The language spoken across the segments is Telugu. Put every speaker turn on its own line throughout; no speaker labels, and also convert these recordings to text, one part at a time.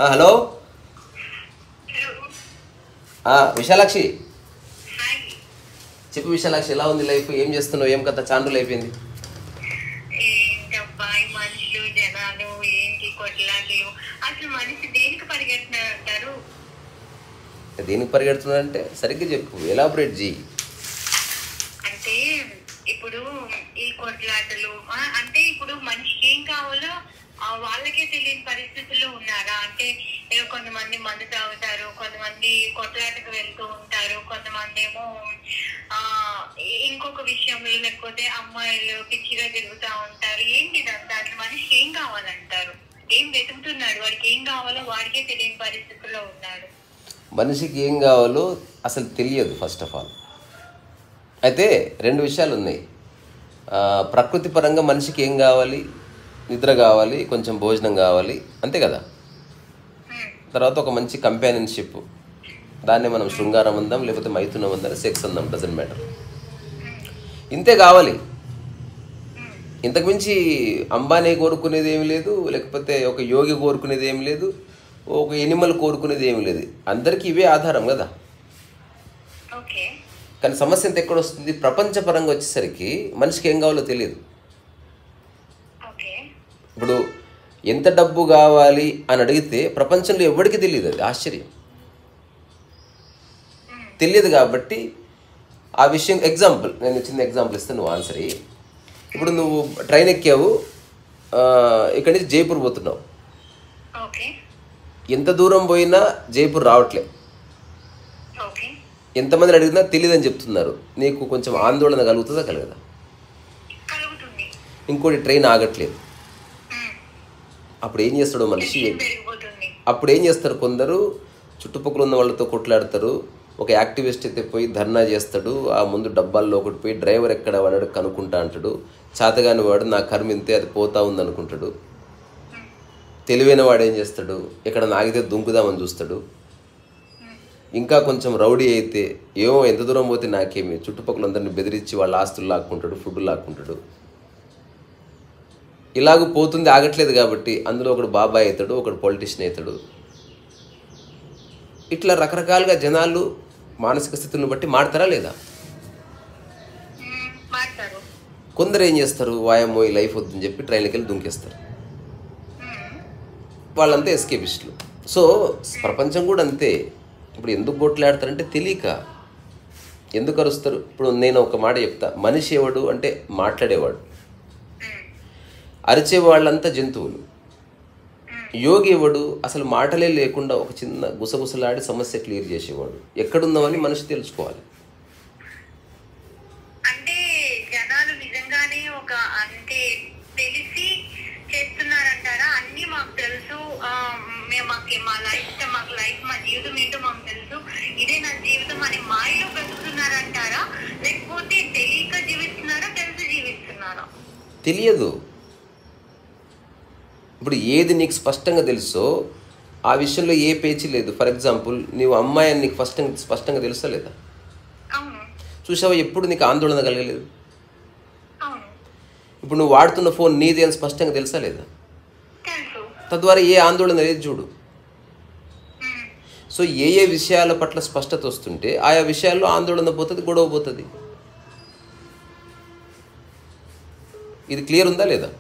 హలో విశాలాక్షి, చెప్పు విశాలాక్షి, ఎలా ఉంది లైఫ్? ఏం చేస్తున్నావు? ఏం కథ? చాలా రోజులు అయిపోయింది. దేనికి పరిగెడుతున్నాడంటే సరిగ్గా చెప్పు, ఎలాబరేట్ చేయి.
అంటే ఇప్పుడు ఈ కొట్లాటలు అంటే ఇప్పుడు మనిషికి ఏం కావాలో వాళ్ళకే తెలియని పరిస్థితుల్లో ఉన్నారా? అంటే కొంతమంది మందు తాగుతారు, కొంతమంది కొట్లాటకు వెళ్తూ ఉంటారు, కొంతమంది ఏమో ఇంకొక విషయంలో లేకపోతే అమ్మాయిలు పిచ్చిగా తిరుగుతూ ఉంటారు. ఏంటి దాంట్లో మనిషికి ఏం కావాలంటారు? ఏం వెతుకుతున్నాడు? వాడికి ఏం కావాలో వాడికే తెలియని పరిస్థితుల్లో ఉన్నాడు.
మనిషికి ఏం కావాలో అసలు తెలియదు ఫస్ట్ ఆఫ్ ఆల్. అయితే రెండు విషయాలు ఉన్నాయి. ప్రకృతి పరంగా మనిషికి ఏం కావాలి? నిద్ర కావాలి, కొంచెం భోజనం కావాలి, అంతే కదా. తర్వాత ఒక మంచి కంపానియన్షిప్, దాన్ని మనం శృంగారం అందాం, లేకపోతే మైథునం అందాం, సెక్స్ అందాం, డజంట్ మ్యాటర్. ఇంతే కావాలి. ఇంతకుమించి అంబానీ కోరుకునేది ఏమి లేదు, లేకపోతే ఒక యోగి కోరుకునేది ఏమి లేదు, ఒక ఎనిమల్ కోరుకునేది ఏమి లేదు. అందరికీ ఇవే ఆధారం కదా. కానీ సమస్య ఎంత ఎక్కడ వస్తుంది? ప్రపంచపరంగా వచ్చేసరికి మనిషికి ఏం కావాలో తెలియదు. ఇప్పుడు ఎంత డబ్బు కావాలి అని అడిగితే ప్రపంచంలో ఎవరికి తెలియదు. అది ఆశ్చర్యం. తెలియదు కాబట్టి ఆ విషయం, ఎగ్జాంపుల్, నేను చిన్న ఎగ్జాంపుల్ ఇస్తాను, నువ్వు ఆన్సర్ అయ్యి. ఇప్పుడు నువ్వు ట్రైన్ ఎక్కావు, ఇక్కడి నుంచి జైపూర్ పోతున్నావు. ఎంత దూరం పోయినా జైపూర్ రావట్లే. ఎంతమందిని అడిగినా తెలియదని చెప్తున్నారు. నీకు కొంచెం ఆందోళన కలుగుతుందా, కలగదా? ఇంకోటి ట్రైన్ ఆగట్లేదు. అప్పుడు ఏం చేస్తాడో మనిషి? అప్పుడు ఏం చేస్తారు? కొందరు చుట్టుపక్కల ఉన్న వాళ్ళతో కొట్లాడతారు. ఒక యాక్టివిస్ట్ అయితే పోయి ధర్నా చేస్తాడు. ఆ ముందు డబ్బాల్లో ఒకటి పోయి డ్రైవర్ ఎక్కడ వాడాడు కనుక్కుంటా అంటాడు. చేతగాని వాడు నా కర్మ ఇంతే, అది పోతా ఉంది అనుకుంటాడు. తెలివైన వాడు ఏం చేస్తాడు? ఎక్కడ నాగితే దుంకుదామని చూస్తాడు. ఇంకా కొంచెం రౌడీ అయితే ఏమో ఎంత దూరం పోతే నాకేమి, చుట్టుపక్కల అందరిని బెదిరించి వాళ్ళ ఆస్తులు లాక్కుంటాడు, ఫుడ్ లాక్కుంటాడు. ఇలాగ పోతుంది, ఆగట్లేదు కాబట్టి అందులో ఒకడు బాబాయ్ అవుతాడు, ఒకడు పొలిటీషియన్ అవుతాడు. ఇట్లా రకరకాలుగా జనాలు మానసిక స్థితిని బట్టి మాడతారా లేదా? కొందరు ఏం చేస్తారు? వాయమ్మో ఈ లైఫ్ వద్దని చెప్పి ట్రైన్కి వెళ్ళి దుంకేస్తారు. వాళ్ళంతా ఎస్కేపిస్టులు. సో ప్రపంచం కూడా అంతే. ఇప్పుడు ఎందుకు కొట్లాడతారంటే తెలియక. ఎందుకు అరుస్తారు? ఇప్పుడు నేను ఒక మాట చెప్తా, మనిషి ఎవడు అంటే మాట్లాడేవాడు, అరిచే వాళ్ళంతా జంతువులు. యోగి ఎవడు? అసలు మాటలే లేకుండా ఒక చిన్న గుసగుసలాడి సమస్య క్లియర్ చేసేవాడు. ఎక్కడున్నామని మనిషి తెలుసుకోవాలి.
అంటే జనాలు నిజంగానే ఒక అంటే తెలిసి చేస్తున్నారంటారా? అన్ని మాకు తెలుసు, మాకు లైఫ్ మా జీవితం ఏంటో మాకు తెలుసు, ఇదే నా జీవితం అని మాయలో బ్రతుకుతున్నారంటారా? లేకపోతే తెలియక జీవిస్తున్నారా, తెలిసి జీవిస్తున్నారా?
తెలియదు. ఇప్పుడు ఏది నీకు స్పష్టంగా తెలుసో ఆ విషయంలో ఏ పేచీ లేదు. ఫర్ ఎగ్జాంపుల్, నీవు అమ్మాయి అని నీకు స్పష్టంగా తెలుసా లేదా? చూసావా? ఎప్పుడు నీకు ఆందోళన కలగలేదు. ఇప్పుడు నువ్వు వాడుతున్న ఫోన్ నీది అని స్పష్టంగా తెలుసా లేదా? తద్వారా ఏ ఆందోళన లేదు చూడు. సో ఏ ఏ విషయాల పట్ల స్పష్టత వస్తుంటే ఆయా విషయాల్లో ఆందోళన పోతుంది, గొడవ పోతుంది. ఇది క్లియర్ ఉందా లేదా?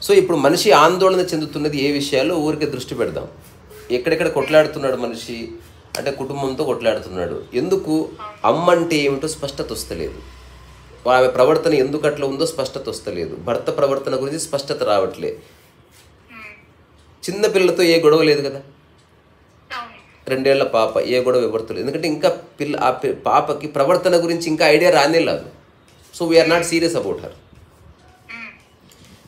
సో ఇప్పుడు మనిషి ఆందోళన చెందుతున్నది ఏ విషయాల్లో ఊరికే దృష్టి పెడదాం. ఎక్కడెక్కడ కొట్లాడుతున్నాడు మనిషి అంటే కుటుంబంతో కొట్లాడుతున్నాడు. ఎందుకు? అమ్మ అంటే ఏమిటో స్పష్టత వస్తలేదు. ఆమె ప్రవర్తన ఎందుకు అట్లా ఉందో స్పష్టత వస్తలేదు. భర్త ప్రవర్తన గురించి స్పష్టత రావట్లే. చిన్న పిల్లలతో ఏ గొడవ లేదు కదా. 2 ఏళ్ల పాప, ఏ గొడవ ఎవరితో లేదు. ఎందుకంటే ఇంకా ఆ పాపకి ప్రవర్తన గురించి ఇంకా ఐడియా రానే లేదు. So we are not serious about her.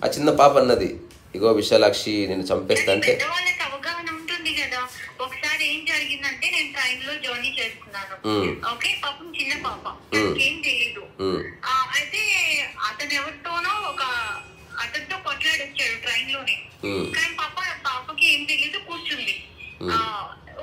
ఆ చిన్న పాప అన్నది, ఇగో విశాలాక్షి నేను చంపేస్తా అంటే
అవగాహన ఉంటుంది కదా. ఒకసారి ఏం జరిగిందంటే, నేను ట్రైన్ లో జర్నీ చేస్తున్నాను. ఓకే, పాపం చిన్న పాప, ఏం తెలీదు. అయితే అతను ఎవరితోనో ఒక అతనితో కొట్లాడొచ్చాడు ట్రైన్ లోనే. కానీ పాపకి ఏం తెలీదు, కూర్చుంది.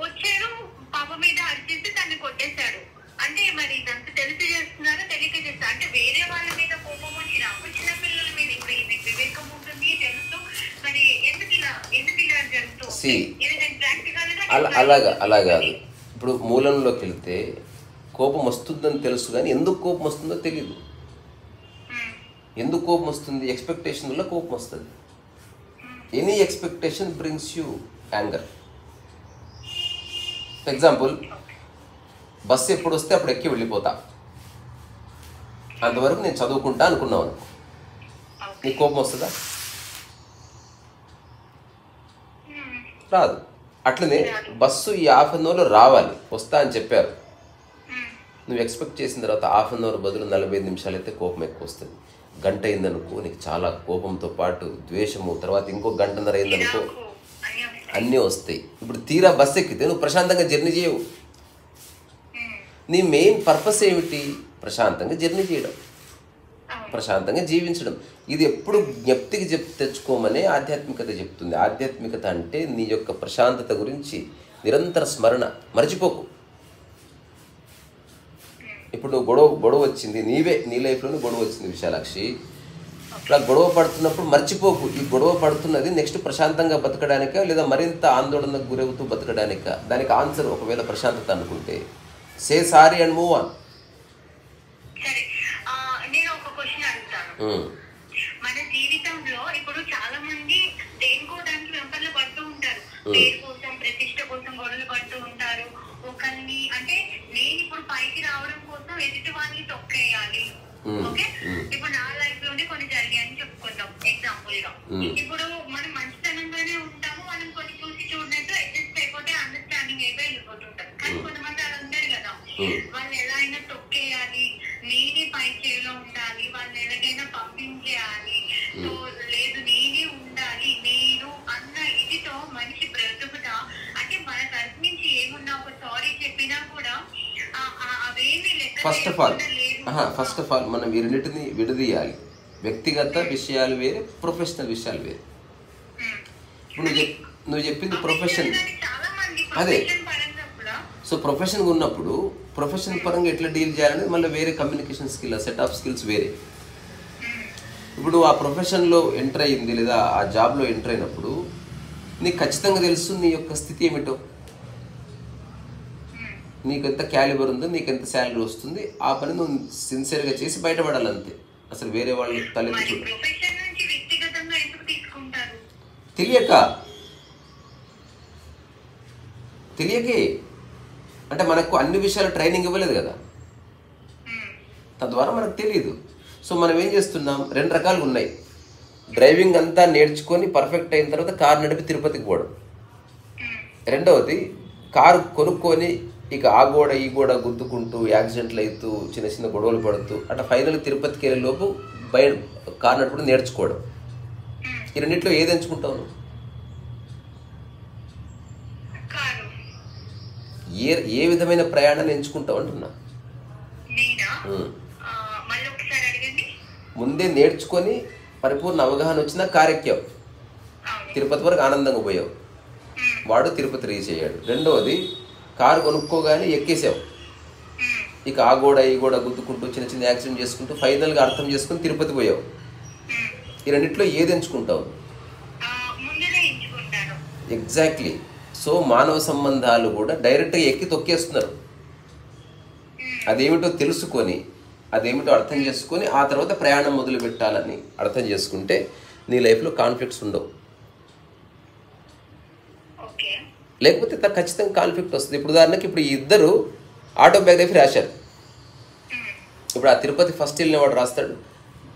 వచ్చాడు, పాప మీద అరిచేసి దాన్ని కొట్టేశాడు. అంటే మరి ఇదంతా తెలిసి చేస్తున్నారో తెలియక చేస్తారు. అంటే వేరే వాళ్ళ మీద కోపం వచ్చిన చిన్న పిల్లల మీద ఇప్పుడు వివేకం ఉంటుంది, తెలుసు. మరి ఎందుకు ఇలా
అలా కాదు. ఇప్పుడు మూలంలోకి వెళ్తే కోపం వస్తుందని తెలుసు, కానీ ఎందుకు కోపం వస్తుందో తెలియదు. ఎందుకు కోపం వస్తుంది? ఎక్స్పెక్టేషన్ వల్ల కోపం వస్తుంది. Any expectation brings you anger. Example, bus ఎప్పుడు వస్తే అప్పుడు ఎక్కి వెళ్ళిపోతా, అంతవరకు నేను చదువుకుంటా అనుకున్నావు అనుకో, నీకు కోపం వస్తుందా? రాదు. అట్లనే బస్సు ఈ హాఫ్ అన్ అవర్లో రావాలి, వస్తా అని చెప్పారు, నువ్వు ఎక్స్పెక్ట్ చేసిన తర్వాత హాఫ్ అన్ అవర్ బదులు 45 నిమిషాలు అయితే కోపం ఎక్కువ వస్తుంది. గంట అయిందనుకో నీకు చాలా కోపంతో పాటు ద్వేషము, తర్వాత ఇంకో గంటన్నర అయిందనుకో అన్నీ వస్తాయి. ఇప్పుడు తీరా బస్సు ఎక్కితే నువ్వు ప్రశాంతంగా జర్నీ చేయవు. నీ మెయిన్ పర్పస్ ఏమిటి? ప్రశాంతంగా జర్నీ చేయడం, ప్రశాంతంగా జీవించడం. ఇది ఎప్పుడు జ్ఞప్తికి తెచ్చుకోమనే ఆధ్యాత్మికత చెప్తుంది. ఆధ్యాత్మికత అంటే నీ యొక్క ప్రశాంతత గురించి నిరంతర స్మరణ, మర్చిపోకు. ఇప్పుడు నువ్వు గొడవ వచ్చింది, నీ లైఫ్లోనే గొడవ వచ్చింది విశాలాక్షి, ఇలా గొడవ పడుతున్నప్పుడు మర్చిపోకు, ఈ గొడవ పడుతున్నది నెక్స్ట్ ప్రశాంతంగా బతకడానిక లేదా మరింత ఆందోళనకు గురవుతూ బతకడానిక? దానికి ఆన్సర్ ఒకవేళ ప్రశాంతత అనుకుంటే say sorry and move on.
మన జీవితంలో ఇప్పుడు చాలా మంది దేనికోవడానికి వెంపర్లు పడుతూ ఉంటారు, పేరు కోసం, ప్రతిష్ట కోసం గొడవలు పడుతూ ఉంటారు. ఒకరిని అంటే నేను ఇప్పుడు పైకి రావడం కోసం ఎదుటి వాళ్ళని తొక్కేయాలి. ఓకే, ఇప్పుడు నా లైఫ్ లోనే కొన్ని జరిగాయని చెప్పుకుందాం ఎగ్జాంపుల్ గా. ఇప్పుడు మనం మంచితనంగానే ఉంటాము, మనం కొన్ని చూసి చూడనట్టు అడ్జస్ట్ అయిపోతే అండర్స్టాండింగ్ అయిపోయి వెళ్ళిపోతుంటాం. కానీ కొంతమంది అలా ఉంటారు కదా, వాళ్ళు ఎలా అయినా తొక్కేయాలి, నేనే పై చేలో ఉండాలి, వాళ్ళు ఎలాగైనా పంపించేయాలి, సో లేదు నేనే ఉండాలి నేను అన్న ఇదితో మనిషి బ్రతుకుతా. అంటే మన తరఫు నుంచి ఏమున్నా ఒక సారీ చెప్పినా కూడా అవేమి లెక్క.
ఫస్ట్ ఆఫ్ ఆల్ మనం ఈ రెండింటిని విడదీయాలి. వ్యక్తిగత విషయాలు వేరే, ప్రొఫెషనల్ విషయాలు వేరే. ఇప్పుడు నువ్వు చెప్పింది ప్రొఫెషన్, అదే. సో ప్రొఫెషన్గా ఉన్నప్పుడు ప్రొఫెషన్ పరంగా ఎట్లా డీల్ చేయాలని మళ్ళీ వేరే communication skill, set of skills వేరే. ఇప్పుడు ఆ ప్రొఫెషన్లో ఎంటర్ అయ్యింది లేదా ఆ జాబ్లో ఎంటర్ అయినప్పుడు నీకు ఖచ్చితంగా తెలుసు నీ యొక్క స్థితి ఏమిటో, నీకు ఎంత క్యాలిబర్ ఉందో, నీకు ఎంత శాలరీ వస్తుంది. ఆ పని నువ్వు సిన్సియర్గా చేసి బయటపడాలి అంతే. అసలు వేరే వాళ్ళు తలెత్తి తెలియకే అంటే మనకు అన్ని విషయాలు ట్రైనింగ్ ఇవ్వలేదు కదా, తద్వారా మనకు తెలియదు. సో మనం ఏం చేస్తున్నాం, 2 రకాలుగా ఉన్నాయి. డ్రైవింగ్ అంతా నేర్చుకొని పర్ఫెక్ట్ అయిన తర్వాత కారు నడిపి తిరుపతికి పోవడం. రెండవది కారు కొనుక్కొని ఇక ఆ గోడ ఈ గోడ గుద్దుకుంటూ యాక్సిడెంట్లు అవుతూ చిన్న చిన్న గొడవలు పడుతూ అట్లా ఫైనల్ తిరుపతికి వెళ్ళే లోపు కారు నడుపుడు నేర్చుకోవడం. ఈ రెండింటిలో ఏది ఎంచుకుంటావు నువ్వు? ఏ విధమైన ప్రయాణాన్ని ఎంచుకుంటావు అంటున్నా. ముందే నేర్చుకొని పరిపూర్ణ అవగాహన వచ్చినా కారెక్కావు, తిరుపతి వరకు ఆనందంగా పోయావు, వాడు తిరుపతి రీచ్ అయ్యాడు. రెండవది కారు కొనుక్కోగానే ఎక్కేసావు, ఇక ఆ గోడ ఈ గోడ గుద్దుకుంటూ చిన్న చిన్న యాక్సిడెంట్ చేసుకుంటూ ఫైనల్గా అర్థం చేసుకుని తిరుపతి పోయావు. ఈ రెండిట్లో ఏది ఎంచుకుంటావు? ఎగ్జాక్ట్లీ. సో మానవ సంబంధాలు కూడా డైరెక్ట్గా ఎక్కి తొక్కేస్తున్నారు. అదేమిటో తెలుసుకొని, అదేమిటో అర్థం చేసుకొని ఆ తర్వాత ప్రయాణం మొదలు పెట్టాలని అర్థం చేసుకుంటే నీ లైఫ్లో కాన్ఫ్లిక్ట్స్ ఉండవు. లేకపోతే ఖచ్చితంగా కాన్ఫ్లిక్ట్ వస్తుంది. ఇప్పుడు ఉదాహరణకి ఇప్పుడు ఈ ఇద్దరు ఆటోబయోగ్రఫీ రాశారు. ఇప్పుడు ఆ తిరుపతి ఫస్ట్ వెళ్ళిన వాడు రాస్తాడు,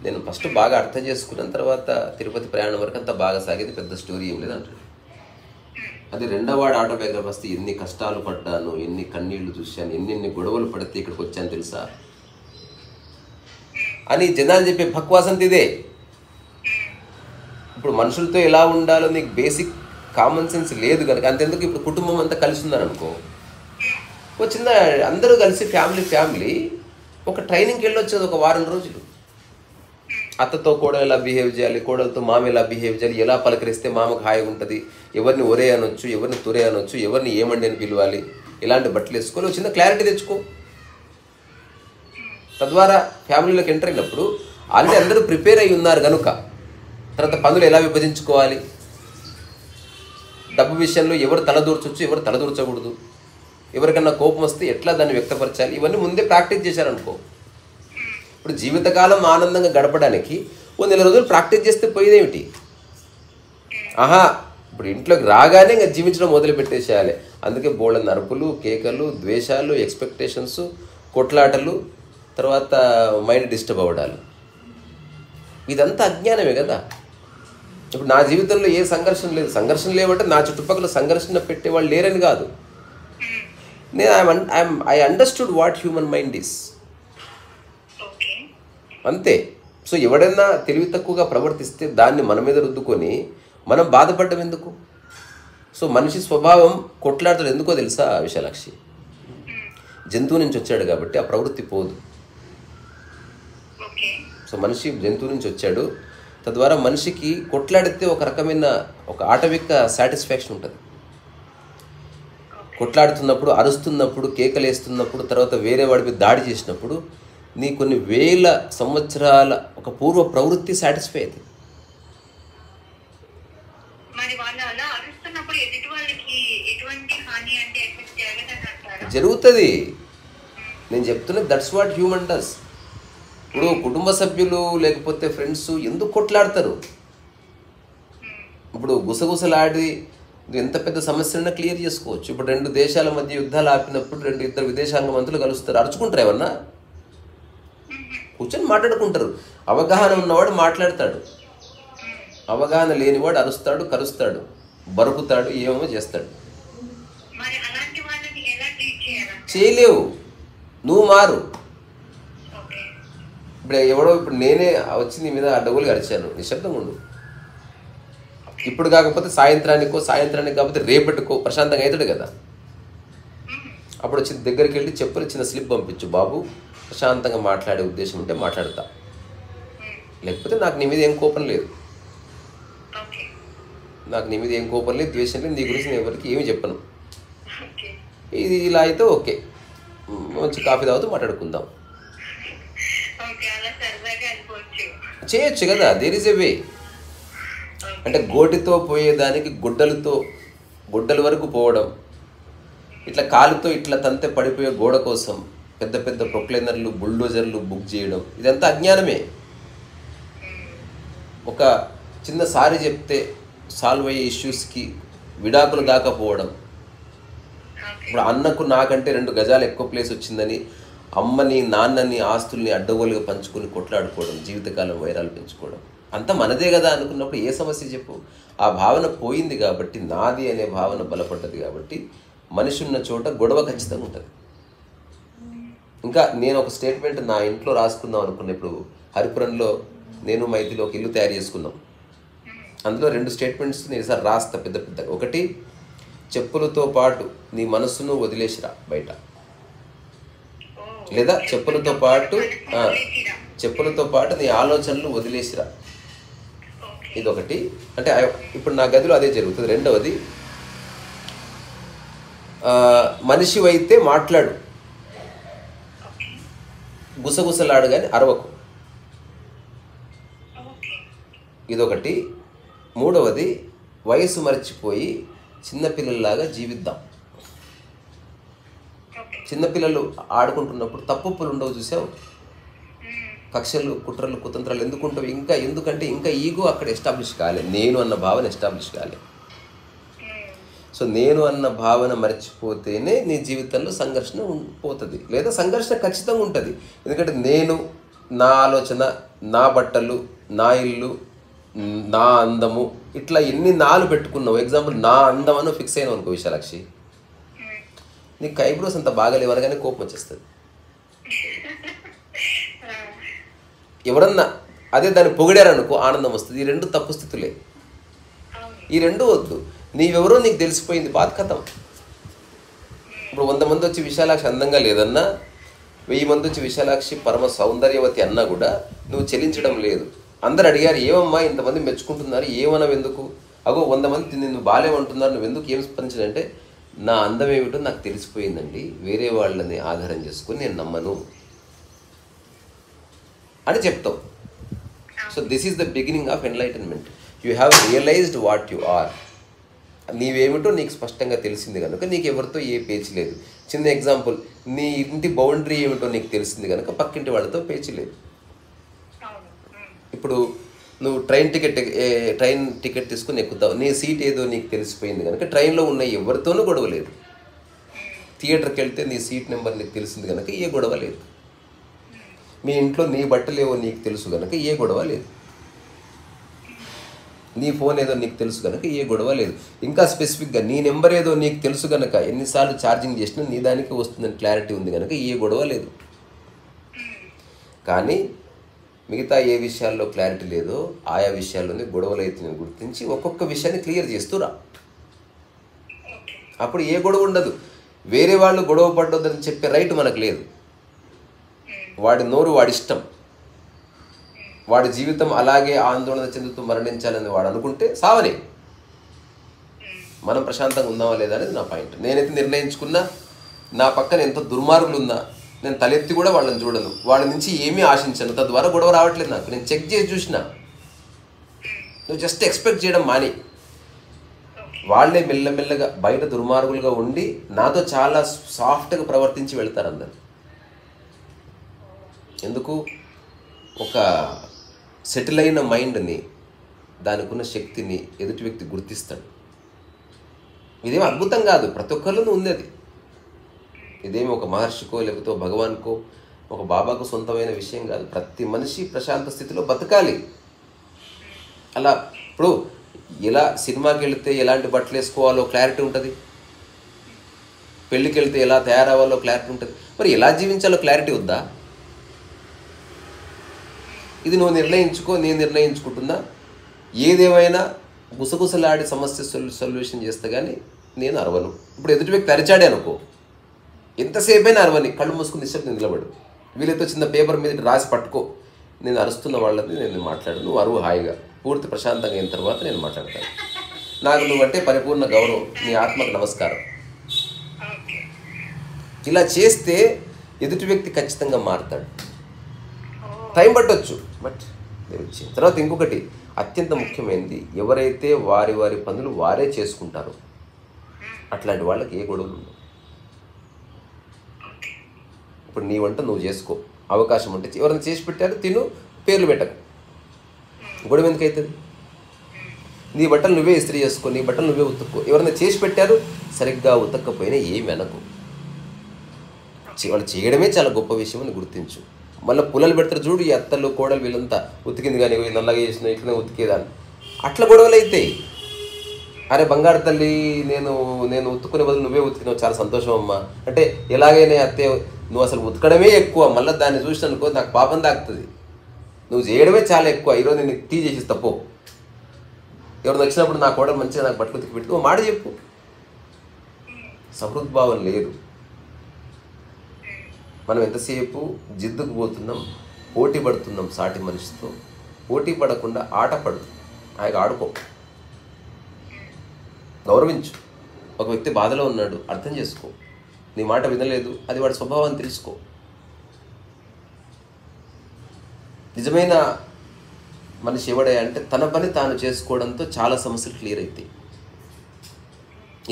నేను ఫస్ట్ బాగా అర్థం చేసుకున్న తర్వాత తిరుపతి ప్రయాణం వరకు అంతా బాగా సాగేది, పెద్ద స్టోరీ ఏం లేదు అంటాడు. అది రెండోవాడు ఆటోబయోగ్రఫీ వస్తే ఎన్ని కష్టాలు పడ్డాను, ఎన్ని కన్నీళ్లు చూశాను, ఎన్ని గొడవలు పడితే ఇక్కడికి వచ్చాను తెలుసా అని జనాలు చెప్పే భక్వాసంత ఇదే. ఇప్పుడు మనుషులతో ఎలా ఉండాలో నీకు బేసిక్ కామన్ సెన్స్ లేదు కనుక అంతెందుకు ఇప్పుడు కుటుంబం అంతా కలిసి ఉన్నారనుకో, ఒక చిన్న అందరూ కలిసి ఫ్యామిలీ ఒక ట్రైనింగ్కి వెళ్ళొచ్చేది ఒక వారం రోజులు. అత్తతో కోడలు ఎలా బిహేవ్ చేయాలి, కోడలతో మామ ఎలా బిహేవ్ చేయాలి, ఎలా పలకరిస్తే మామకు హాయిగా ఉంటుంది, ఎవరిని ఒరే అనొచ్చు, ఎవరిని తురే అనొచ్చు, ఎవరిని ఏమండి అని పిలవాలి, ఇలాంటి బట్టలు వేసుకొని చిన్న క్లారిటీ తెచ్చుకో. తద్వారా ఫ్యామిలీలోకి ఎంటర్ అయినప్పుడు ఆల్రెడీ అందరూ ప్రిపేర్ అయి ఉన్నారు కనుక తర్వాత పనులు ఎలా విభజించుకోవాలి, డబ్బు విషయంలో ఎవరు తలదూర్చొచ్చు, ఎవరు తలదూర్చకూడదు, ఎవరికన్నా కోపం వస్తే ఎట్లా దాన్ని వ్యక్తపరచాలి, ఇవన్నీ ముందే ప్రాక్టీస్ చేశారనుకో. ఇప్పుడు జీవితకాలం ఆనందంగా గడపడానికి ఓ నెల రోజులు ప్రాక్టీస్ చేస్తే పోయేదేమిటి? ఆహా, ఇప్పుడు ఇంట్లోకి రాగానే ఇంకా జీవించడం మొదలు పెట్టేసేయాలి. అందుకే బోళ్ళ అరుపులు, కేకలు, ద్వేషాలు, ఎక్స్పెక్టేషన్స్, కొట్లాటలు, తర్వాత మైండ్ డిస్టర్బ్ అవ్వడాలు. ఇదంతా అజ్ఞానమే కదా. ఇప్పుడు నా జీవితంలో ఏ సంఘర్షణ లేదు. సంఘర్షణ లేవంటే నా చుట్టుపక్కల సంఘర్షణ పెట్టేవాళ్ళు లేరని కాదు. నేను I understood what human mind is, అంతే. సో ఎవడైనా తెలివి తక్కువగా ప్రవర్తిస్తే దాన్ని మన మీద రుద్దుకొని మనం బాధపడ్డం ఎందుకు? సో మనిషి స్వభావం కొట్లాడతాడు ఎందుకో తెలుసా విశాలాక్షి? జంతువు నుంచి వచ్చాడు కాబట్టి ఆ ప్రవృత్తి పోదు. సో మనిషి జంతువు నుంచి వచ్చాడు, తద్వారా మనిషికి కొట్లాడితే ఒక రకమైన ఒక ఆటవిక సాటిస్ఫాక్షన్ ఉంటుంది. కొట్లాడుతున్నప్పుడు, అరుస్తున్నప్పుడు, కేకలేస్తున్నప్పుడు, తర్వాత వేరే వాడిపై దాడి చేసినప్పుడు నీ కొన్ని వేల సంవత్సరాల ఒక పూర్వ ప్రవృత్తి సాటిస్ఫై అవుతుంది. జరుగుతుంది. నేను చెప్తున్నా దట్స్ వాట్ హ్యూమన్ డస్. ఇప్పుడు కుటుంబ సభ్యులు లేకపోతే ఫ్రెండ్స్ ఎందుకు కొట్లాడతారు? ఇప్పుడు గుసగుసలాడి ఎంత పెద్ద సమస్యలైనా క్లియర్ చేసుకోవచ్చు. ఇప్పుడు రెండు దేశాల మధ్య యుద్ధాలు ఆపినప్పుడు ఇద్దరు విదేశాంగ మంత్రులు కలుస్తారు, అరుచుకుంటారు. ఏమన్నా కూర్చొని మాట్లాడుకుంటారు. అవగాహన ఉన్నవాడు మాట్లాడతాడు, అవగాహన లేనివాడు అరుస్తాడు, కరుస్తాడు, బరుకుతాడు, ఏమో చేస్తాడు. చేయలేవు, నువ్వు మారు. ఇప్పుడు నేనే వచ్చి నీ మీద అడ్డగోలు అరిచాను, నిశ్శబ్దంగా ఉండు. ఇప్పుడు కాకపోతే సాయంత్రానికి కాకపోతే రేపటికో ప్రశాంతంగా అవుతాడు కదా. అప్పుడు వచ్చి దగ్గరికి వెళ్ళి చెప్పులు చిన్న స్లిప్ పంపించు, బాబు ప్రశాంతంగా మాట్లాడే ఉద్దేశం ఉంటే మాట్లాడతా, లేకపోతే నాకు నీ మీద ఏం కోపం లేదు, ద్వేషం లేదు, నీ గురించి నేను ఎవరికి ఏమి చెప్పను. ఇది ఇలా అయితే ఓకే, మంచి కాఫీ తాగుతూ మాట్లాడుకుందాం, చేయొచ్చు కదా. దేర్ ఈజ్ ఎ వే. అంటే గోటితో పోయేదానికి గుడ్డల వరకు పోవడం, ఇట్లా కాలుతో ఇట్లా తంతే పడిపోయే గోడ కోసం పెద్ద పెద్ద ప్రొక్లైనర్లు, బుల్డోజర్లు బుక్ చేయడం, ఇదంతా అజ్ఞానమే. ఒక చిన్న సారీ చెప్తే సాల్వ్ అయ్యే ఇష్యూస్కి విడాకులు దాకా పోవడం. ఇప్పుడు అన్నకు నాకంటే 2 గజాలు ఎక్కువ ప్లేస్ వచ్చిందని అమ్మని, నాన్నని, ఆస్తుల్ని అడ్డగోలుగా పంచుకొని కొట్లాడుకోవడం, జీవితకాలం వైరాలు పెంచుకోవడం, అంతా మనదే కదా అనుకున్నప్పుడు ఏ సమస్య చెప్పు? ఆ భావన పోయింది కాబట్టి, నాది అనే భావన బలపడ్డది కాబట్టి మనిషి ఉన్న చోట గొడవ ఖచ్చితంగా ఉంటుంది. ఇంకా నేను ఒక స్టేట్మెంట్ నా ఇంట్లో రాసుకుందాం అనుకున్న, ఇప్పుడు హరిపురంలో నేను మైథిలి ఒక ఇల్లు తయారు చేసుకున్నాం. అందులో 2 స్టేట్మెంట్స్ నేను ఈసారి రాస్తా పెద్ద పెద్ద. ఒకటి, చెప్పులతో పాటు నీ మనస్సును వదిలేసిరా బయట, లేదా చెప్పులతో పాటు నీ ఆలోచనలు వదిలేసిరా. ఇదొకటి. అంటే ఇప్పుడు నా గదిలో అదే జరుగుతుంది. రెండవది, మనిషివైతే మాట్లాడు, గుసగుసలాడు కానీ అరవకు. ఇదొకటి. మూడవది, వయసు మర్చిపోయి చిన్నపిల్లల్లాగా జీవిద్దాం. చిన్నపిల్లలు ఆడుకుంటున్నప్పుడు తప్పులు ఉండవు, చూసావు? కక్షలు, కుట్రలు, కుతంత్రాలు ఎందుకుంటావు? ఎందుకంటే ఇంకా ఈగో అక్కడ ఎస్టాబ్లిష్ కాలే, నేను అన్న భావన ఎస్టాబ్లిష్ కాలే. సో నేను అన్న భావన మర్చిపోతేనే నీ జీవితంలో సంఘర్షణ పోతుంది, లేదా సంఘర్షణ ఖచ్చితంగా ఉంటుంది. ఎందుకంటే నేను, నా ఆలోచన, నా బట్టలు, నా ఇల్లు, నా అందము, ఇట్లా ఎన్ని నాలు పెట్టుకున్నావు. ఎగ్జాంపుల్, నా అందం అని ఫిక్స్ అయినావు అనుకో విశాలాక్షి, నీకు ఐబ్రోస్ అంత బాగాలేవు అనగానే కోపం వచ్చేస్తుంది. ఎవరన్నా అదే దాన్ని పొగిడారనుకో ఆనందం వస్తుంది. ఈ 2 తప్పు స్థితులే. ఈ 2 వద్దు. నీవెవరో నీకు తెలిసిపోయింది, బాధ కథం. ఇప్పుడు 100 మంది వచ్చి విశాలాక్షి అందంగా లేదన్నా, 1000 మంది వచ్చి విశాలాక్షి పరమ సౌందర్యవతి అన్నా కూడా నువ్వు చెల్లించడం లేదు. అందరు అడిగారు, ఏమమ్మా ఇంతమంది మెచ్చుకుంటున్నారు, ఏమన్నావు ఎందుకు? అగో 100 మంది నిన్ను బాలేమంటున్నారు, నువ్వు ఎందుకు ఏం స్పందించడంటే, నా అందం ఏమిటో నాకు తెలిసిపోయిందండి, వేరే వాళ్ళని ఆధారం చేసుకుని నేను నమ్మను అని చెప్తావు. So this is the beginning of enlightenment. You have realised what you are. నీవేమిటో నీకు స్పష్టంగా తెలిసింది కనుక నీకు ఎవరితో ఏ పేచి లేదు. చిన్న ఎగ్జాంపుల్, నీ ఇంటి బౌండరీ ఏమిటో నీకు తెలిసింది కనుక పక్కింటి వాళ్ళతో పేచి లేదు. ఇప్పుడు నువ్వు ట్రైన్ టికెట్ తీసుకుని ఎక్కుతావు, నీ సీట్ ఏదో నీకు తెలిసిపోయింది కనుక ట్రైన్లో ఉన్న ఎవరితోనూ గొడవ లేదు. థియేటర్కి వెళ్తే నీ సీట్ నెంబర్ నీకు తెలిసింది కనుక ఏ గొడవ లేదు. మీ ఇంట్లో నీ బట్టలు ఏవో నీకు తెలుసు కనుక ఏ గొడవ లేదు. నీ ఫోన్ ఏదో నీకు తెలుసు కనుక ఏ గొడవ లేదు. ఇంకా స్పెసిఫిక్గా నీ నెంబర్ ఏదో నీకు తెలుసు కనుక ఎన్నిసార్లు ఛార్జింగ్ చేసినా నీ దానికి వస్తుందని క్లారిటీ ఉంది కనుక ఏ గొడవ లేదు. కానీ మిగతా ఏ విషయాల్లో క్లారిటీ లేదో ఆయా విషయాల్లోనే గొడవలు అవుతుందని గుర్తించి ఒక్కొక్క విషయాన్ని క్లియర్ చేస్తురా. అప్పుడు ఏ గొడవ ఉండదు. వేరే వాళ్ళు గొడవ పడ్డొద్దని చెప్పే రైట్ మనకు లేదు. వాడి నోరు వాడిష్టం. వాడి జీవితం అలాగే ఆందోళన చెందుతూ మరణించాలని వాడు అనుకుంటే సావనే. మనం ప్రశాంతంగా ఉందామా లేదా అనేది నా పాయింట్. నేనైతే నిర్ణయించుకున్నా, నా పక్కన ఎంత దుర్మార్గులు ఉన్నా నేను తలెత్తి కూడా వాళ్ళని చూడను, వాళ్ళ నుంచి ఏమీ ఆశించను. తద్వారా గొడవ రావట్లేదు నాకు. నేను చెక్ చేసి చూసిన. నువ్వు జస్ట్ ఎక్స్పెక్ట్ చేయడం మాని. వాళ్ళే మెల్లమెల్లగా బయట దుర్మార్గులుగా ఉండి నాతో చాలా సాఫ్ట్గా ప్రవర్తించి వెళ్తారు అందరు. ఎందుకు? ఒక సెటిల్ అయిన మైండ్ని, దానికి ఉన్న శక్తిని ఎదుటి వ్యక్తి గుర్తిస్తాడు. ఇదేమో అద్భుతం కాదు, ప్రతి ఒక్కరిలోనూ ఉంది అది. ఇదేమి ఒక మహర్షికో లేకపోతే భగవాన్కో ఒక బాబాకు సొంతమైన విషయం కాదు. ప్రతి మనిషి ప్రశాంత స్థితిలో బతకాలి. అలా ఇప్పుడు ఎలా సినిమాకి వెళితే ఎలాంటి బట్టలు వేసుకోవాలో క్లారిటీ ఉంటుంది, పెళ్ళికి వెళ్తే ఎలా తయారవ్వాలో క్లారిటీ ఉంటుంది. మరి ఎలా జీవించాలో క్లారిటీ వద్దా? ఇది నువ్వు నిర్ణయించుకో, నేను నిర్ణయించుకుంటున్నా. ఏదేమైనా గుసగుసలాడి సమస్య సొల్యూషన్ చేస్తే కానీ నేను అరవను. ఇప్పుడు ఎదుటి వ్యక్తి అరిచాడే అనుకో, ఎంతసేపైనా అరవని, కళ్ళు మూసుకుని నిశ్శబ్దం నిలబడు. వీళ్ళతో చిన్న పేపర్ మీద రాసి పట్టుకో, నేను అరుస్తున్న వాళ్ళని నేను మాట్లాడు, నువ్వు అరువు హాయిగా పూర్తి ప్రశాంతంగా అయిన తర్వాత నేను మాట్లాడతాను. నాకు నువ్వంటే పరిపూర్ణ గౌరవం, నీ ఆత్మకు నమస్కారం. ఇలా చేస్తే ఎదుటి వ్యక్తి ఖచ్చితంగా మారుతాడు. టైం పట్టవచ్చు, బట్ వచ్చింది తర్వాత. ఇంకొకటి అత్యంత ముఖ్యమైనది, ఎవరైతే వారి వారి పనులు వారే చేసుకుంటారో అట్లాంటి వాళ్ళకి ఏ గొడవలు ఉండవు. ఇప్పుడు నీ వంట నువ్వు చేసుకో, అవకాశం ఉంటే ఎవరైనా చేసి పెట్టారు తిను, పేర్లు పెట్టకు, గొడవ ఎందుకు అవుతుంది? నీ బట్టలు నువ్వే ఇస్త్రీ చేసుకో, నీ బట్టలు నువ్వే ఉతుక్కో. ఎవరైనా చేసి పెట్టారు, సరిగ్గా ఉతక్కపోయినా ఏమి అనకు. వాళ్ళు చేయడమే చాలా గొప్ప విషయం అని గుర్తించు. మళ్ళీ పుల్లలు పెడతారు చూడు, ఈ అత్తలు కోడలు వీళ్ళంతా ఉతికింది కానీ నల్లగా చేసిన ఇట్లనే ఉతికేదాన్ని, అట్లా గొడవలు అవుతాయి. అరే బంగారు తల్లి, నేను ఉతుక్కునే బదులు నువ్వే ఉతికినావు, చాలా సంతోషం అమ్మా అంటే ఎలాగైనా అత్తే నువ్వు అసలు ఉతకడమే ఎక్కువ, మళ్ళీ దాన్ని చూసిననుకో నాకు పాపం తాకుతుంది. నువ్వు చేయడమే చాలా ఎక్కువ, ఈరోజు నేను టీ చేసి తప్పు. ఎవరు వచ్చినప్పుడు నా కోడలు మంచిగా నాకు బట్టలు ఉతికి పెట్టి ఓ మాట చెప్పు. సహృద్భావం లేదు. మనం ఎంతసేపు జిద్దుకు పోతున్నాం, పోటీ పడుతున్నాం సాటి మనిషితో. పోటీ పడకుండా ఆట పడు, ఆయన ఆడుకో, గౌరవించు. ఒక వ్యక్తి బాధలో ఉన్నాడు, అర్థం చేసుకో. నీ మాట వినలేదు, అది వాడి స్వభావాన్ని తెలుసుకో. నిజమైన మనిషి ఎవడే అంటే తన పని తాను చేసుకోవడంతో చాలా సమస్యలు క్లియర్ అవుతాయి.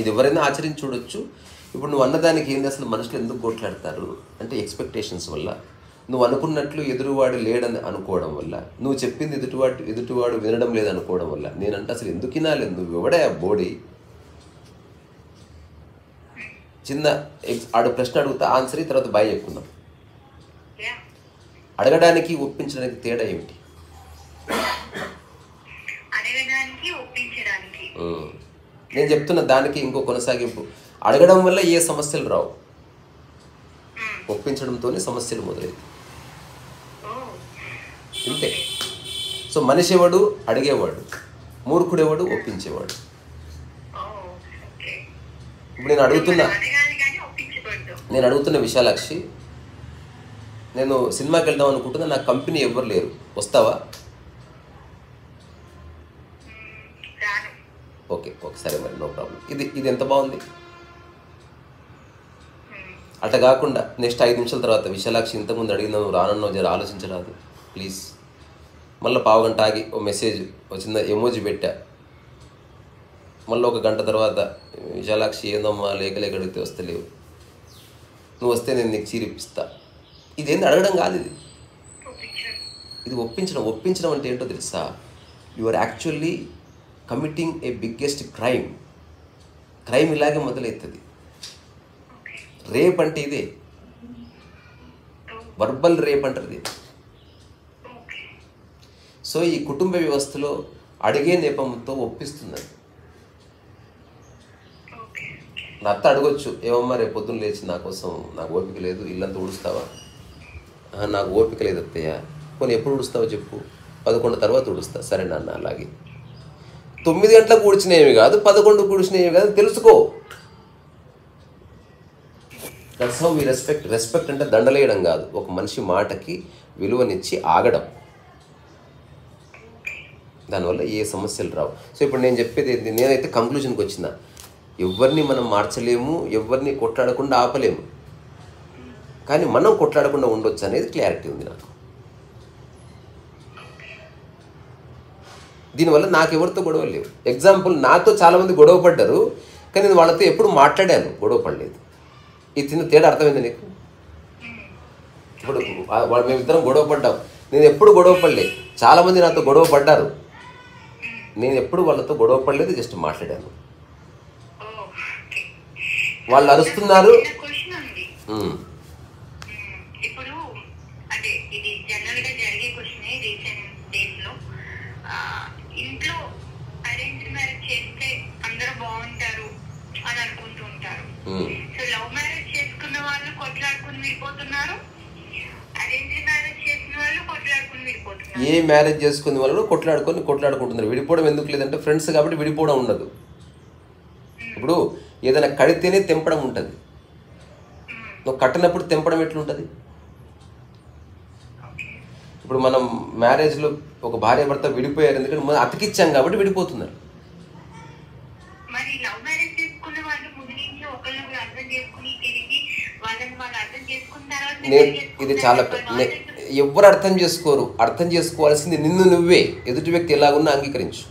ఇది ఎవరైనా ఆచరించి చూడొచ్చు. ఇప్పుడు నువ్వు అన్నదానికి ఏంది, అసలు మనుషులు ఎందుకు కొట్లాడతారు అంటే ఎక్స్పెక్టేషన్స్ వల్ల. నువ్వు అనుకున్నట్లు ఎదురువాడు లేడని అనుకోవడం వల్ల, నువ్వు చెప్పింది ఎదుటివాడు వినడం లేదనుకోవడం వల్ల. నేనంటే అసలు ఎందుకు వినాలి, నువ్వు ఎవడే ఆ బోడీ. చిన్న ఆడు ప్రశ్న అడుగుతా, ఆన్సర్ తర్వాత బాయ్ చెప్పుకుందాం. అడగడానికి ఒప్పించడానికి తేడా ఏమిటి? నేను చెప్తున్న దానికి ఇంకో కొనసాగింపు. అడగడం వల్ల ఏ సమస్యలు రావు, ఒప్పించడంతోనే సమస్యలు మొదలవుతాయి. ఇంతే. సో మనిషి ఎవడు? అడిగేవాడు. మూర్ఖుడెవడు? ఒప్పించేవాడు. ఇప్పుడు నేను అడుగుతున్న విశాలాక్షి, నేను సినిమాకి వెళ్దాం అనుకుంటున్నా, నాకు కంపెనీ ఎవ్వరు లేరు, వస్తావా? ఓకే సరే మరి, నో ప్రాబ్లం. ఇది ఎంత బాగుంది. అట్లా కాకుండా నెక్స్ట్ 5 నిమిషాల తర్వాత, విశాలాక్షి ఇంతకుముందు అడిగినావు రానన్నావు, జర ఆలోచించరాదు ప్లీజ్. మళ్ళీ పావుగంట ఆగి ఓ మెసేజ్, ఓ చిన్న ఎమోజీ పెట్టా, మళ్ళీ ఒక గంట తర్వాత విశాలాక్షి ఏందమ్మా లేక అడిగితే వస్తలేవు, నువ్వు వస్తే నేను నీకు చీర ఇప్పిస్తా. ఇదేంది అడగడం కాదు, ఇది ఒప్పించడం అంటే ఏంటో తెలుసా? You are actually committing a biggest crime ఇలాగే మొదలవుతుంది. రేప్ అంటే ఇదే, వర్బల్ రేప్ అంటారు ఇది. సో ఈ కుటుంబ వ్యవస్థలో అడిగే నేపంతో ఒప్పిస్తున్నారు. నా అత్త అడగొచ్చు, ఏమమ్మా రేపు పొద్దున్న లేచి నా కోసం నాకు ఓపిక లేదు, ఇల్లంతా ఉడుస్తావా? నాకు ఓపిక లేదు అత్తయ్య. కొన్ని ఎప్పుడు ఉడుస్తావో చెప్పు. 11 తర్వాత ఉడుస్తా. సరే నాన్న. అలాగే 9 గంటలకు ఊడ్చినవి కాదు, 11 ఊడ్చినవి కాదు, తెలుసుకో. దట్స్ హౌ వి రెస్పెక్ట్ అంటే దండలేయడం కాదు, ఒక మనిషి మాటకి విలువనిచ్చి ఆగడం. దానివల్ల ఏ సమస్యలు రావు. సో ఇప్పుడు నేను చెప్పేది ఏంటి, నేనైతే కంక్లూజన్కి వచ్చిన, ఎవరిని మనం మార్చలేము, ఎవరిని కొట్లాడకుండా ఆపలేము, కానీ మనం కొట్లాడకుండా ఉండొచ్చు అనేది క్లారిటీ ఉంది నాకు. దీనివల్ల నాకు ఎవరితో గొడవలు లేవు. ఎగ్జాంపుల్, నాతో చాలామంది గొడవ పడ్డారు, కానీ నేను వాళ్ళతో ఎప్పుడు మాట్లాడాను, గొడవ పడలేదు. ఈ చిన్న తేడా అర్థమైంది నీకు? ఇప్పుడు మేమిద్దరం గొడవ పడ్డాం, నేను ఎప్పుడు గొడవ పడలేదు. చాలామంది నాతో గొడవ పడ్డారు, నేను ఎప్పుడు వాళ్ళతో గొడవ పడలేదు, జస్ట్ మాట్లాడాను. వాళ్ళు అరుస్తున్నారు.
ఇప్పుడు అంటే ఇది జనరల్ గా జరిగే క్వశ్చన్, రీసెంట్ డేస్ లో ఇంట్లో అరేంజ్ మ్యారేజ్ చేస్తే అందరూ బాగుంటారు అని అనుకుంటూ ఉంటారు. సో లవ్ మ్యారేజ్ చేసుకున్న వాళ్ళు కొట్లాడుకుని విడిపోతున్నారు, అరేంజ్ మ్యారేజ్ చేసిన వాళ్ళు కొట్లాడుకుని విడిపోతున్నారు.
ఏ మ్యారేజ్ చేసుకునే వాళ్ళు కొట్లాడుకుంటున్నారు. విడిపోవడం ఎందుకు లేదంటే ఫ్రెండ్స్ కాబట్టి విడిపోవడం ఉండదు. ఇప్పుడు ఏదైనా కడితేనే తెంపడం ఉంటుంది, నువ్వు కట్టినప్పుడు తెంపడం ఎట్లుంటుంది? ఇప్పుడు మనం మ్యారేజ్లో ఒక భార్య భర్త విడిపోయారు, ఎందుకంటే మనం అతికిచ్చాం కాబట్టి విడిపోతున్నారు. ఇది చాలా ఎవరు అర్థం చేసుకోరు. అర్థం చేసుకోవాల్సింది నిన్ను నువ్వే. ఎదుటి వ్యక్తి ఎలాగున్నా అంగీకరించు,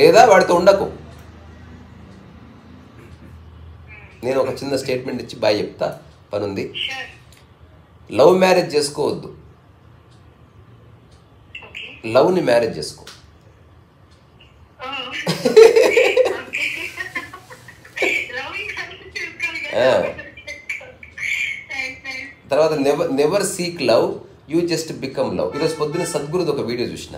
లేదా వాడితో ఉండకు. నేను ఒక చిన్న స్టేట్మెంట్ ఇచ్చి బాయ్ చెప్తా, పనుంది. లవ్ మ్యారేజ్ చేసుకోవద్దు, లవ్ని మ్యారేజ్ చేసుకో. తర్వాత never seek love, you just become love. ఈరోజు పొద్దున్న సద్గురుది ఒక వీడియో చూసిన,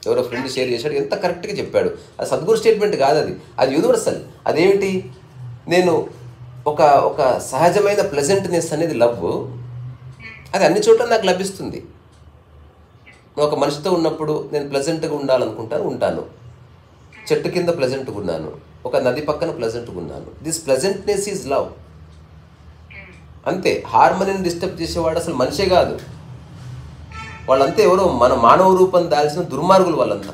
ఎవరో ఫ్రెండ్ షేర్ చేశాడు, ఎంత కరెక్ట్గా చెప్పాడు. అది సద్గురు స్టేట్మెంట్ కాదు, అది యూనివర్సల్. అదేమిటి, నేను ఒక సహజమైన ప్లెజెంట్నెస్ అనేది లవ్, అది అన్ని చోట్ల నాకు లభిస్తుంది. ఒక మనిషితో ఉన్నప్పుడు నేను ప్లెజెంట్గా ఉంటాను. చెట్టు కింద ప్లెజెంట్గా ఉన్నాను, ఒక నది పక్కన ప్లెజెంట్గా ఉన్నాను. This pleasantness is love. అంతే. హార్మోనిని డిస్టర్బ్ చేసేవాడు అసలు మనిషే కాదు. వాళ్ళంతా ఎవరో మన మానవ రూపం దాల్చిన దుర్మార్గులు వాళ్ళంతా.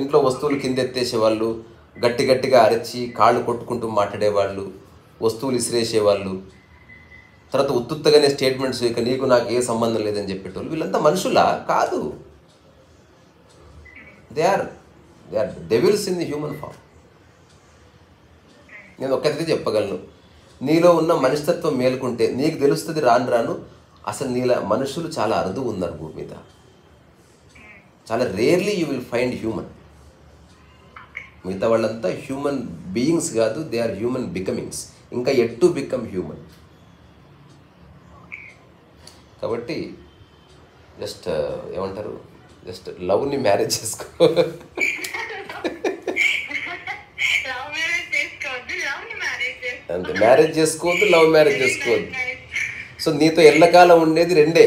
ఇంట్లో వస్తువులు కిందెత్తేసేవాళ్ళు, గట్టిగా అరచి కాళ్ళు కొట్టుకుంటూ మాట్లాడేవాళ్ళు, వస్తువులు ఇసిరేసేవాళ్ళు, తర్వాత ఉత్తుత్తగానే స్టేట్మెంట్స్, ఇక నీకు నాకు ఏ సంబంధం లేదని చెప్పేటోళ్ళు. వీళ్ళంతా మనుషులా? కాదు. They are devils in the human form. నేను ఒక్కటిగా చెప్పగలను, నీలో ఉన్న మనిషిత్వం మేలుకుంటే నీకు తెలుస్తుంది రాను రాను అసలు నీలా మనుషులు చాలా అరుదు ఉన్నారు భూమి మీద. చాలా rarely you will find human. మిగతా వాళ్ళంతా హ్యూమన్ బీయింగ్స్ కాదు, దే ఆర్ హ్యూమన్ బికమింగ్స్. ఇంకా ఎట్ టు బికమ్ హ్యూమన్. కాబట్టి జస్ట్ ఏమంటారు, జస్ట్ లవ్ని మ్యారేజ్ చేసుకో. అంతే, మ్యారేజ్ చేసుకోవద్దు, లవ్ మ్యారేజ్ చేసుకోవద్దు. సో నీతో ఎల్లకాలం ఉండేది రెండే,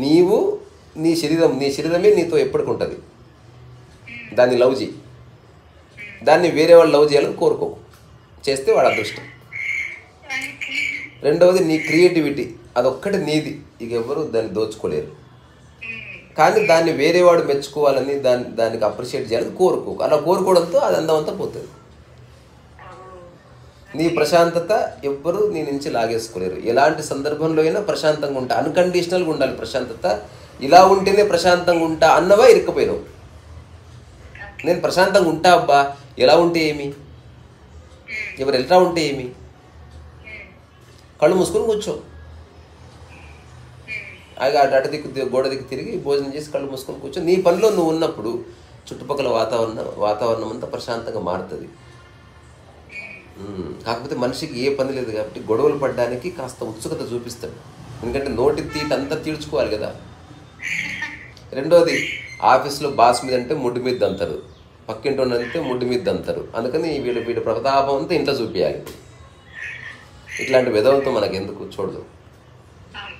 నీవు నీ శరీరమే నీతో ఎప్పటికి ఉంటుంది. దాన్ని లవ్ చేయి, దాన్ని వేరే వాళ్ళు లవ్ చేయాలని కోరుకో, చేస్తే వాడు అదృష్టం. రెండవది నీ క్రియేటివిటీ, అదొక్కటి నీది, ఇక ఎవరు దాన్ని దోచుకోలేరు. కానీ దాన్ని వేరేవాడు మెచ్చుకోవాలని దానికి అప్రిషియేట్ చేయాలని కోరుకో. అలా కోరుకోవడంతో అది అందమంతా పోతుంది. నీ ప్రశాంతత ఎవ్వరూ నీ నుంచి లాగేసుకోలేరు. ఎలాంటి సందర్భంలో అయినా ప్రశాంతంగా ఉంటా, అన్కండిషనల్గా ఉండాలి ప్రశాంతత. ఇలా ఉంటేనే ప్రశాంతంగా ఉంటా అన్నవా ఇరుక్కుపోయినావు. నేను ప్రశాంతంగా ఉంటా అబ్బా, ఎలా ఉంటే ఏమి, ఎవరు ఎలా ఉంటే ఏమి, కళ్ళు మూసుకొని కూర్చో, అటు దిక్కు గోడ దిక్కు తిరిగి భోజనం చేసి కళ్ళు మూసుకొని కూర్చో. నీ పనిలో నువ్వు ఉన్నప్పుడు చుట్టుపక్కల వాతావరణం అంతా ప్రశాంతంగా మారుతుంది. కాకపోతే మనిషికి ఏ పని లేదు కాబట్టి గొడవలు పడడానికి కాస్త ఉత్సుకత చూపిస్తాడు. ఎందుకంటే నోటి తీటంతా తీర్చుకోవాలి కదా. రెండోది, ఆఫీస్లో బాస్ మీద అంటే ముడ్డు మీద దంతారు, పక్కింటి అంటే ముడ్డు మీద దంతారు. అందుకని వీడి ప్రతాపం అంతా ఇంట్లో చూపించాలి. ఇట్లాంటి విధవంతో మనకు ఎందుకు చూడదు.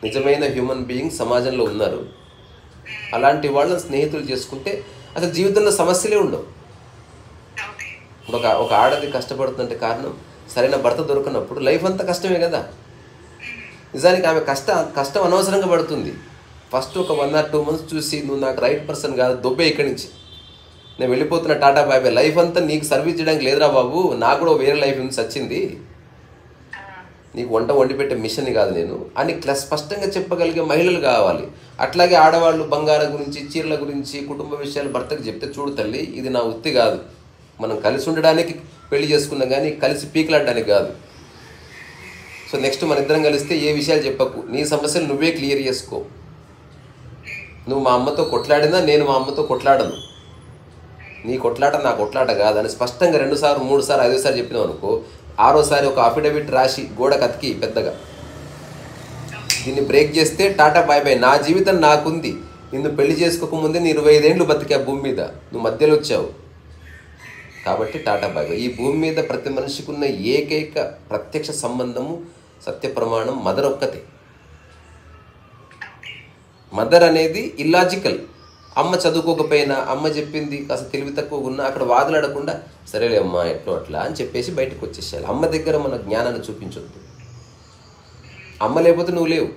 నిజమైన హ్యూమన్ బీయింగ్ సమాజంలో ఉన్నారు. అలాంటి వాళ్ళని స్నేహితులు చేసుకుంటే అసలు జీవితంలో సమస్యలే ఉండవు. ఒక ఆడది కష్టపడుతుందంటే కారణం సరైన భర్త దొరకనప్పుడు లైఫ్ అంతా కష్టమే కదా. నిజానికి ఆమె కష్టం అనవసరంగా పడుతుంది. ఫస్ట్ ఒక 1 or 2 months చూసి నువ్వు నాకు రైట్ పర్సన్ కాదు, దొబ్బే ఇక్కడి నుంచి, నేను వెళ్ళిపోతున్న టాటా బాయ్, లైఫ్ అంతా నీకు సర్వీస్ చేయడానికి లేదురా బాబు, నాకు కూడా వేరే లైఫ్ నుంచి వచ్చింది, నీకు వంట వండి పెట్టే మిషన్ కాదు నేను అని స్పష్టంగా చెప్పగలిగే మహిళలు కావాలి. అట్లాగే ఆడవాళ్ళు బంగారం గురించి, చీరల గురించి, కుటుంబ విషయాలు భర్తకు చెప్తే, చూడు తల్లి, ఇది నా వృత్తి కాదు, మనం కలిసి ఉండడానికి పెళ్లి చేసుకున్నాం కానీ కలిసి పీకలాడడానికి కాదు. సో నెక్స్ట్ మన ఇద్దరం కలిస్తే ఏ విషయాలు చెప్పకు, నీ సమస్యలు నువ్వే క్లియర్ చేసుకో. నువ్వు మా అమ్మతో కొట్లాడినా నేను మా అమ్మతో కొట్లాడను, నీ కొట్లాట నా కొట్లాట కాదని స్పష్టంగా 2 సార్లు 3 సార్లు 5 సార్లు చెప్పినావు అనుకో, 6వ సారి ఒక అఫిడవిట్ రాసి గోడ కతికి పెద్దగా, దీన్ని బ్రేక్ చేస్తే టాటా బాయ్ బాయ్, నా జీవితం నాకుంది, నిన్ను పెళ్లి చేసుకోకముందే నీ 25 ఏళ్ళు బతికా భూమి మీద, నువ్వు మధ్యలో వచ్చావు కాబట్టి టాటా బాయ్ బాయ్. ఈ భూమి మీద ప్రతి మనిషికి ఉన్న ఏకైక ప్రత్యక్ష సంబంధము, సత్య ప్రమాణం మదర్ ఒక్కతే. మదర్ అనేది ఇల్లాజికల్. అమ్మ చదువుకోకపోయినా, అమ్మ చెప్పింది కాస్త తెలివి తక్కువ ఉన్నా అక్కడ వాదులాడకుండా సరేలే అమ్మా ఎట్లో అట్లా అని చెప్పేసి బయటకు వచ్చేసేయాలి. అమ్మ దగ్గర మన జ్ఞానాన్ని చూపించొద్దు. అమ్మ లేకపోతే నువ్వు లేవు.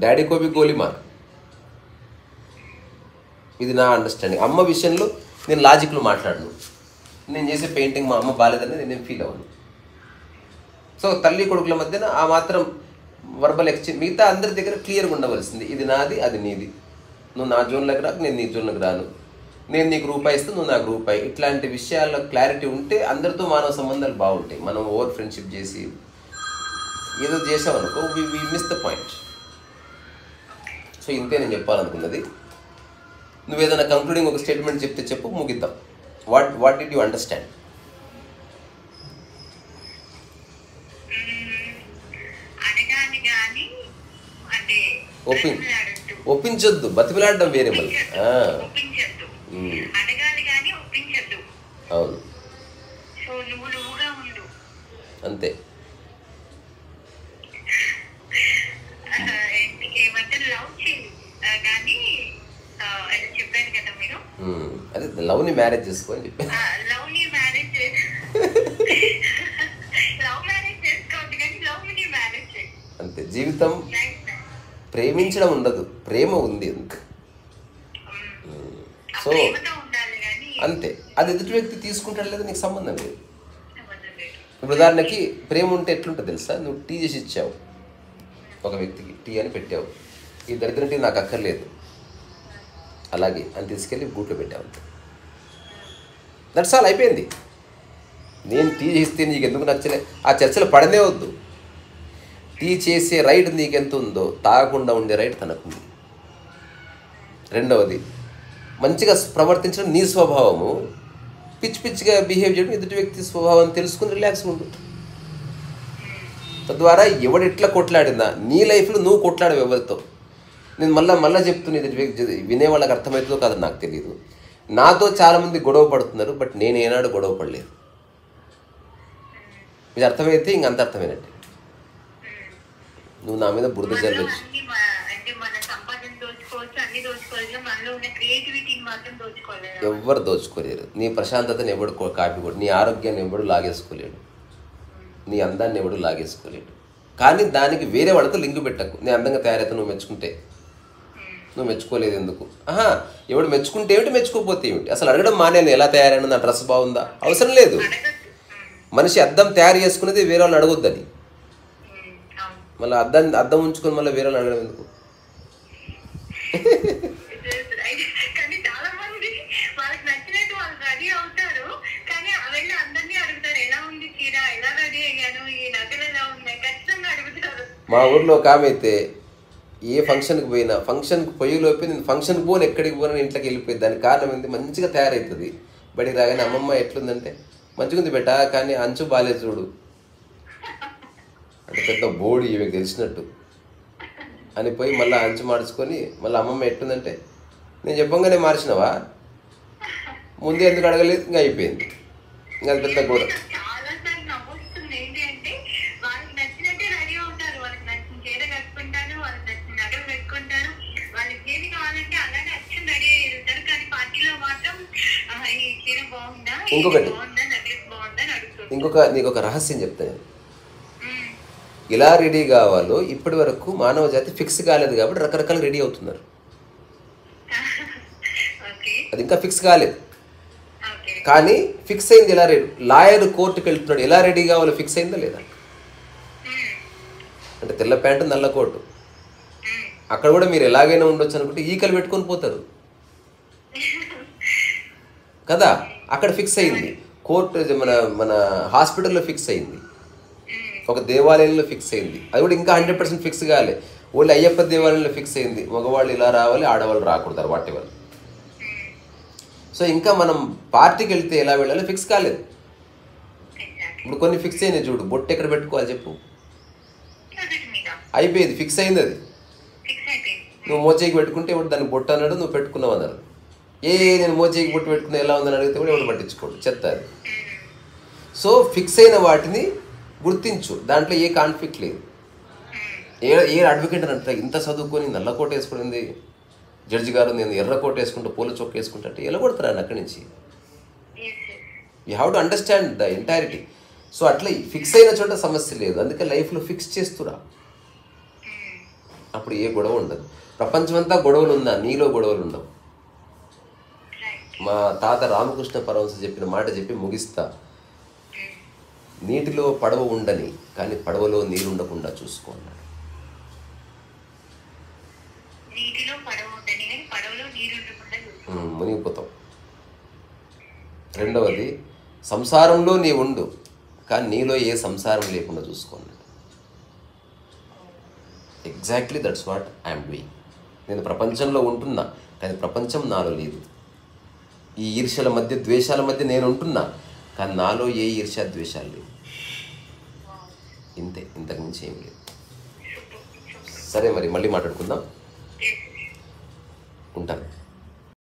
డాడీ కోబి గోలిమార్, ఇది నా అండర్స్టాండింగ్. అమ్మ విషయంలో నేను లాజిక్లో మాట్లాడను. నేను చేసే పెయింటింగ్ మా అమ్మ బాగాలేదని నేను ఫీల్ అవ్వను. సో తల్లి కొడుకుల మధ్యన ఆ మాత్రం వర్బల్ ఎక్స్చేంజ్, మిగతా అందరి దగ్గర క్లియర్గా ఉండవలసింది. ఇది నాది, అది నీది, నువ్వు నా జోన్లోకి రాకు, నేను నీ జోన్లోకి రాను, నేను నీకు రూపాయి ఇస్తే నువ్వు నాకు రూపాయి, ఇట్లాంటి విషయాల్లో క్లారిటీ ఉంటే అందరితో మానవ సంబంధాలు బాగుంటాయి. మనం ఓవర్ ఫ్రెండ్షిప్ చేసి ఏదో చేసామనుకో, we miss the point. So ఇంతే నేను చెప్పాలనుకున్నది. నువ్వు ఏదైనా కంక్లూడింగ్ ఒక స్టేట్మెంట్ చెప్తే చెప్పు, ముగిద్దాం. What did you understand? ఒప్పించొద్దు, బతిమిలాడడం వేరే మళ్ళీ. అవును, అంతే. అదే లవ్ని మ్యారేజ్ చేసుకో అని చెప్పి అంతే. జీవితం ప్రేమించడం ఉండదు, ప్రేమ ఉంది అంతే. సో అంతే, అది ఎదుటి వ్యక్తి తీసుకుంటాడు లేదా నీకు సంబంధం లేదు. ఇప్పుడు ఉదాహరణకి ప్రేమ ఉంటే ఎట్లుంటుంది తెలుసా? నువ్వు టీ చేసి ఇచ్చావు ఒక వ్యక్తికి, టీ అని పెట్టావు, ఈ దరిద్రం టీ నాకు అక్కర్లేదు అలాగే అని తీసుకెళ్ళి గూట్లో పెట్టావు, అంతే. దట్స్ ఆల్, అయిపోయింది. నేను టీ చేస్తే నీకు ఎందుకు నచ్చలే, ఆ చర్చలో పడనే వద్దు. టీ చేసే రైట్ నీకెంత ఉందో తాగకుండా ఉండే రైట్ తనకుంది. రెండవది, మంచిగా ప్రవర్తించడం నీ స్వభావము, పిచ్చి పిచ్చిగా బిహేవ్ చేయడం ఎదుటి వ్యక్తి స్వభావం తెలుసుకుని రిలాక్స్ ఉండు. తద్వారా ఎవడెట్లా కొట్లాడినా నీ లైఫ్లో నువ్వు కొట్లాడవు ఎవరితో. నేను మళ్ళీ చెప్తున్నా, ఎదుటి వ్యక్తి వినే వాళ్ళకి అర్థమవుతుందో కాదు నాకు తెలియదు. నాతో చాలామంది గొడవ పడుతున్నారు, బట్ నేను ఏనాడు గొడవ పడలేదు. ఇది అర్థమైతే ఇంకంత అర్థమైనట్టు. నువ్వు నా మీద బురద జల్లొచ్చు, ఎవరు దోచుకోలేరు. నీ ప్రశాంతతను ఎవడు కాపీకోడు, నీ ఆరోగ్యాన్ని ఎవడు లాగేసుకోలేడు, నీ అందాన్ని ఎవడు లాగేసుకోలేడు. కానీ దానికి వేరే వాళ్ళతో లింక్ పెట్టకు. నేను అందంగా తయారైతే నువ్వు మెచ్చుకుంటే, నువ్వు మెచ్చుకోలేదు ఎందుకు? ఎవడు మెచ్చుకుంటే ఏమిటి, మెచ్చుకోకపోతే ఏమిటి? అసలు అడగడం మానేను, ఎలా తయారైనా, నా డ్రెస్ బాగుందా, అవసరం లేదు. మనిషి అద్దం తయారు చేసుకునేది వేరే వాళ్ళని అడగొద్దని. మళ్ళీ అద్దం ఉంచుకొని మళ్ళీ వేరే వాళ్ళు అడగడం ఎందుకు?
వచ్చా, ఎలా రెడీ అయ్యాను, ఈ నగలు ఎలా ఉన్నాయి ఖచ్చితంగా అడుగుతారు.
మా ఊర్లో ఒక ఆమె అయితే ఏ ఫంక్షన్కి పోయినా ఫంక్షన్కి పోయేలోపే నేను ఫంక్షన్కి పోను ఎక్కడికి పోను ఇంట్లోకి వెళ్ళిపోయింది. దానికి కారణం ఏంటి, మంచిగా తయారవుతుంది. బడికి రాగానే అమ్మమ్మ ఎట్లుందంటే మంచిగా ఉంది బెట కానీ అంచు బాలేదు చూడు అంటే పెద్ద బోడి ఇవి తెలిసినట్టు అని పోయి మళ్ళీ అంచు మార్చుకొని మళ్ళీ అమ్మమ్మ ఎట్లుందంటే నేను చెప్పంగానే మార్చినవా, ముందే ఎందుకు అడగలేదు, ఇంకా అయిపోయింది. ఇంకా అది పెద్ద గోడ.
చాలా సార్లు నవ్వుతుంది. ఏంటి అంటే వాళ్ళకి నచ్చినట్టే రెడీ అవుతారు, వాళ్ళకి నచ్చిన చీర కట్టుకుంటారు, వాళ్ళకి నచ్చిన నగలు పెట్టుకుంటారు, వాళ్ళకి ఏది కావాలంటే అలానే నచ్చిన రెడీ అయ్యారు. కానీ పార్టీలో మాత్రం ఈ చీర బాగుందా,
ఇంకొకటి
బాగుందా, నగలు బాగుందా అని అడుగుతుంది.
నీకు ఒక రహస్యం చెప్తాను. ఇలా రెడీ కావాలో ఇప్పటి వరకు మానవ జాతి ఫిక్స్ కాలేదు కాబట్టి రకరకాల రెడీ అవుతున్నారు. అది ఇంకా ఫిక్స్ కాలేదు. కానీ ఫిక్స్ అయింది ఎలా రెడీ. లాయర్ కోర్టుకి వెళ్తున్నాడు, ఎలా రెడీ కావాలో ఫిక్స్ అయిందా లేదా. అంటే తెల్ల ప్యాంటు నల్ల కోటు, అక్కడ కూడా మీరు ఎలాగైనా ఉండొచ్చు అనుకుంటే ఈకలు పెట్టుకొని పోతారు కదా. అక్కడ ఫిక్స్ అయింది. కోర్టు మన హాస్పిటల్లో ఫిక్స్ అయింది, ఒక దేవాలయంలో ఫిక్స్ అయింది. అది కూడా ఇంకా 100% ఫిక్స్ కాలే. ఓన్లీ అయ్యప్ప దేవాలయంలో ఫిక్స్ అయింది, మగవాళ్ళు ఇలా రావాలి, ఆడవాళ్ళు రాకూడదు, వాటి వల్ల. సో ఇంకా మనం పార్టీకి వెళ్తే ఎలా వెళ్ళాలో ఫిక్స్ కాలేదు. ఇప్పుడు కొన్ని ఫిక్స్ అయినాయి చూడు, బొట్టు ఎక్కడ పెట్టుకోవాలి చెప్పు, అయిపోయింది, ఫిక్స్ అయింది. అది నువ్వు మోచేయికి పెట్టుకుంటే ఎవడు దాన్ని బొట్టు అన్నాడు, నువ్వు పెట్టుకున్నావు అన్నారు. నేను మోచేయికి బొట్టు పెట్టుకున్నా ఎలా ఉందని అడిగితే కూడా ఎవడు పట్టించుకోడు, చెత్త అది. సో ఫిక్స్ అయిన వాటిని గుర్తించు, దాంట్లో ఏ కాన్ఫ్లిక్ట్ లేదు. ఏ అడ్వకేట్ అని అంటే ఇంత చదువుకొని నల్ల కోట వేసుకునింది జడ్జి గారు, నేను ఎర్ర కోట వేసుకుంటూ పూల చొక్క వేసుకుంటా అంటే ఎలా కొడతారు అక్కడి నుంచి. You have to understand the entirety. So అట్లా ఫిక్స్ అయిన చోట సమస్య లేదు, అందుకే లైఫ్లో ఫిక్స్ చేస్తురా, అప్పుడు ఏ గొడవ ఉండదు. ప్రపంచమంతా గొడవలు ఉందా, నీలో గొడవలు ఉండవు. మా తాత రామకృష్ణ పరమహంస చెప్పిన మాట చెప్పి ముగిస్తా. నీటిలో పడవ ఉండని కానీ పడవలో నీరు ఉండకుండా చూసుకో అన్నాడు. మునిగిపోతాం. రెండవది, సంసారంలో నీ ఉండు కానీ నీలో ఏ సంసారం లేకుండా చూసుకో అన్నాడు. Exactly that's what I'm doing. నేను ప్రపంచంలో ఉంటున్నా కానీ ప్రపంచం నాలో లేదు. ఈ ఈర్ష్యల మధ్య ద్వేషాల మధ్య నేను ఉంటున్నా కానీ నాలో ఏ ఈర్ష్య ద్వేషాలు లేవు. ఇంతే, ఇంతకుమించి ఏం లేదు. సరే మరి మళ్ళీ మాట్లాడుకుందాం, ఉంటాను.